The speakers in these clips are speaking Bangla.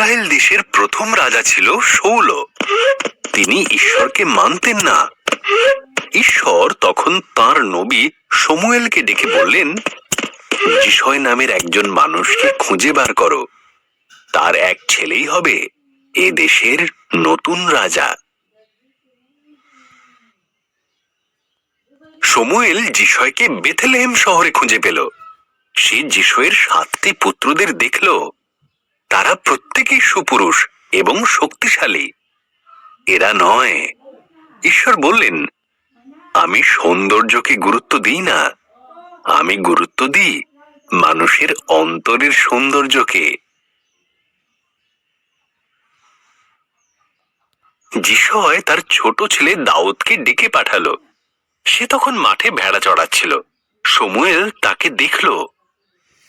ইসরায়েল দেশের প্রথম রাজা ছিল শৌল। তিনি ঈশ্বরকে মানতেন না। ঈশ্বর তখন তাঁর নবী শমূয়েলকে ডেকে বললেন, যিশয় নামের একজন মানুষকে খুঁজে বার করো, তার এক ছেলেই হবে এ দেশের নতুন রাজা। শমূয়েল যিশয়কে বেথলেহেম শহরে খুঁজে পেল। সে যিশয়ের 7টি পুত্রদের দেখল। তারা প্রত্যেকেই সুপুরুষ এবং শক্তিশালী। এরা নয়। ঈশ্বর বললেন, আমি সৌন্দর্যকে গুরুত্ব দিই না, আমি গুরুত্ব দিই মানুষের অন্তরের সৌন্দর্যকে। যিশয় তার ছোট ছেলে দাউদকে ডেকে পাঠালো। সে তখন মাঠে ভেড়া চড়াচ্ছিল। শমূয়েল তাকে দেখল।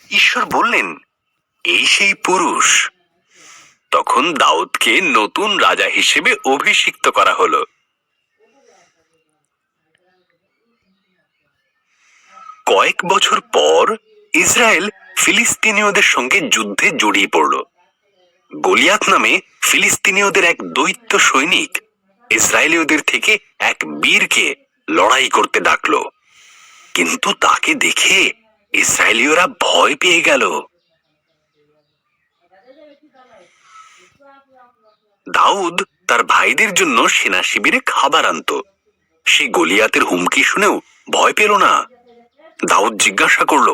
ঈশ্বর বললেন, এই সেই পুরুষ। তখন দাউদকে নতুন রাজা হিসেবে অভিষিক্ত করা হলো। কয়েক বছর পর ইসরায়েল ফিলিস্তিনীয়দের সঙ্গে যুদ্ধে জড়িয়ে পড়ল। গলিয়াত নামে ফিলিস্তিনীয়দের এক দৈত্য সৈনিক ইসরায়েলীয়দের থেকে এক বীরকে লড়াই করতে ডাকল। কিন্তু তাকে দেখে ইসরায়েলীয়রা ভয় পেয়ে গেল। দাউদ তার ভাইদের জন্য সেনা শিবিরে খাবার আনত। সে গলিয়াতের হুমকি শুনেও ভয় পেল না। দাউদ জিজ্ঞাসা করল,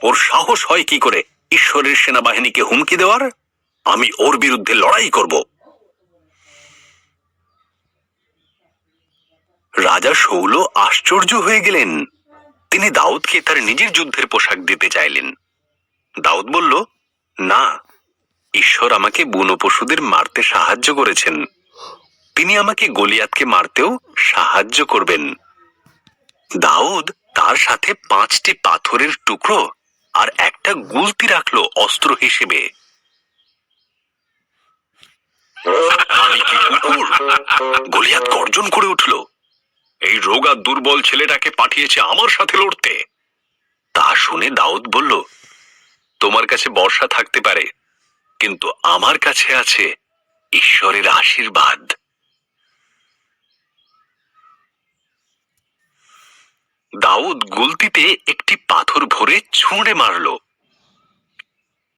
ওর সাহস হয় কি করে ঈশ্বরের সেনাবাহিনীকে হুমকি দেওয়ার? আমি ওর বিরুদ্ধে লড়াই করব। রাজা শৌল আশ্চর্য হয়ে গেলেন। তিনি দাউদকে তার নিজের যুদ্ধের পোশাক দিতে চাইলেন। দাউদ বলল, না, ঈশ্বর আমাকে বুনো পশুদের মারতে সাহায্য করেছেন, তিনি আমাকে গলিয়াতকে মারতেও সাহায্য করবেন। দাউদ তার সাথে 5টি পাথরের টুকরো আর একটা গুলতি রাখলো অস্ত্র হিসেবে। আমি কি কুকুর? গলিয়াত গর্জন করে উঠল, এই রোগা দুর্বল ছেলেটাকে পাঠিয়েছে আমার সাথে লড়তে। তা শুনে দাউদ বলল, তোমার কাছে বর্শা থাকতে পারে, কিন্তু আমার কাছে আছে ঈশ্বরের আশীর্বাদ। দাউদ গুলতিতে একটি পাথর ভরে ছুঁড়ে মারল।